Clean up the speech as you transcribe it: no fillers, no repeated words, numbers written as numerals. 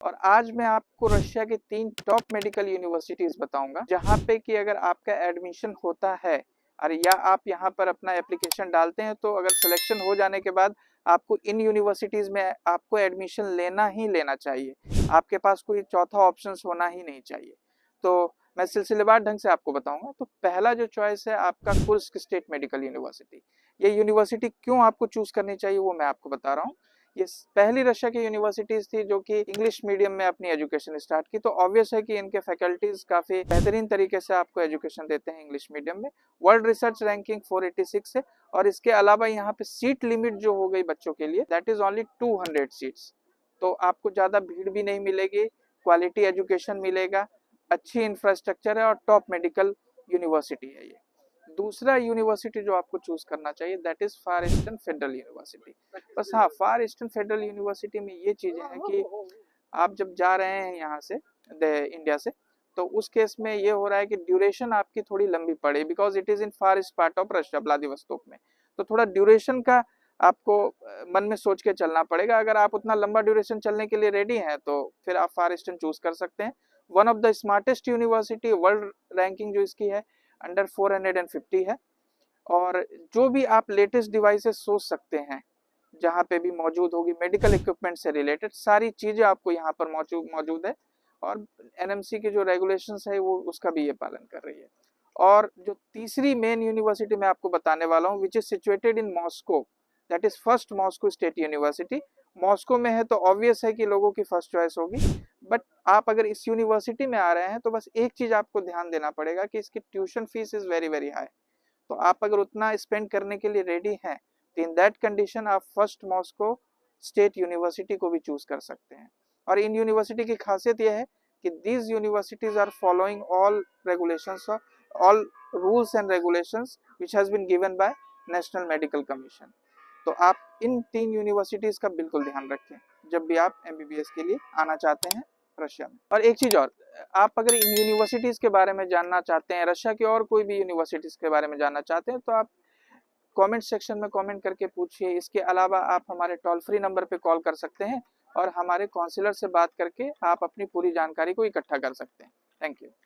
और आज मैं आपको रशिया के 3 टॉप मेडिकल यूनिवर्सिटीज बताऊंगा जहां पे कि अगर आपका एडमिशन होता है और या आप यहां पर अपना एप्लीकेशन डालते हैं तो अगर सिलेक्शन हो जाने के बाद आपको इन यूनिवर्सिटीज में आपको एडमिशन लेना ही लेना चाहिए। आपके पास कोई चौथा ऑप्शन होना ही नहीं चाहिए। तो मैं सिलसिलेवार ढंग से आपको बताऊंगा। तो पहला जो चॉइस है आपका कुर्स्क स्टेट मेडिकल यूनिवर्सिटी। ये यूनिवर्सिटी क्यों आपको चूज करनी चाहिए वो मैं आपको बता रहा हूँ। ये पहली रशिया की यूनिवर्सिटीज थी जो कि इंग्लिश मीडियम में अपनी एजुकेशन स्टार्ट की। तो ऑब्वियस है कि इनके फैकल्टीज काफी बेहतरीन तरीके से आपको एजुकेशन देते हैं इंग्लिश मीडियम में। वर्ल्ड रिसर्च रैंकिंग 486 है और इसके अलावा यहाँ पे सीट लिमिट जो हो गई बच्चों के लिए दैट इज ओनली 200 सीट्स। तो आपको ज्यादा भीड़ भी नहीं मिलेगी, क्वालिटी एजुकेशन मिलेगा, अच्छी इंफ्रास्ट्रक्चर है और टॉप मेडिकल यूनिवर्सिटी है ये। दूसरा यूनिवर्सिटी जो आपको चूज करना चाहिए that is far eastern federal university. बस हाँ, फार ईस्टर्न फेडरल यूनिवर्सिटी में ये चीजें हैं कि आप जब जा रहे हैं यहाँ से इंडिया से तो उस केस में ये हो रहा है कि ड्यूरेशन आपकी थोड़ी लंबी पड़े because it is in far east part of Russia Vladivostok में। तो थोड़ा ड्यूरेशन का आपको मन में सोच के चलना पड़ेगा। अगर आप उतना लंबा ड्यूरेशन चलने के लिए रेडी हैं तो फिर आप फार ईस्टर्न चूज कर सकते हैं। One of the smartest university, world ranking जो इसकी है अंडर 450 है। और जो भी आप लेटेस्ट डिवाइसेस सोच सकते हैं जहाँ पे भी मौजूद होगी मेडिकल इक्विपमेंट से रिलेटेड सारी चीजें आपको यहाँ पर मौजूद है। और एनएमसी के जो रेगुलेशंस है वो उसका भी ये पालन कर रही है। और जो तीसरी मेन यूनिवर्सिटी मैं आपको बताने वाला हूँ which is situated in Moscow, that is first Moscow state university. Moscow में है तो ऑब्वियस है कि लोगों की फर्स्ट चॉइस होगी। बट आप अगर इस यूनिवर्सिटी में आ रहे हैं तो बस एक चीज आपको ध्यान देना पड़ेगा कि इसकी tuition fees is very very high. तो आप अगर उतना स्पेंड करने के लिए रेडी हैं तो इन दैट कंडीशन आप फर्स्ट मॉस्को स्टेट यूनिवर्सिटी को भी चूज कर सकते हैं। और इन यूनिवर्सिटी की खासियत यह है कि these universities are following all regulations, all rules and regulations which has been given by national medical commission. तो आप इन 3 यूनिवर्सिटीज का बिल्कुल ध्यान रखें जब भी आप एमबीबीएस के लिए आना चाहते हैं रशिया में। और एक चीज और, आप अगर इन यूनिवर्सिटीज के बारे में जानना चाहते हैं, रशिया की और कोई भी यूनिवर्सिटीज के बारे में जानना चाहते हैं तो आप कमेंट सेक्शन में कमेंट करके पूछिए। इसके अलावा आप हमारे टोल फ्री नंबर पे कॉल कर सकते हैं और हमारे काउंसलर से बात करके आप अपनी पूरी जानकारी को इकट्ठा कर सकते हैं। Thank you.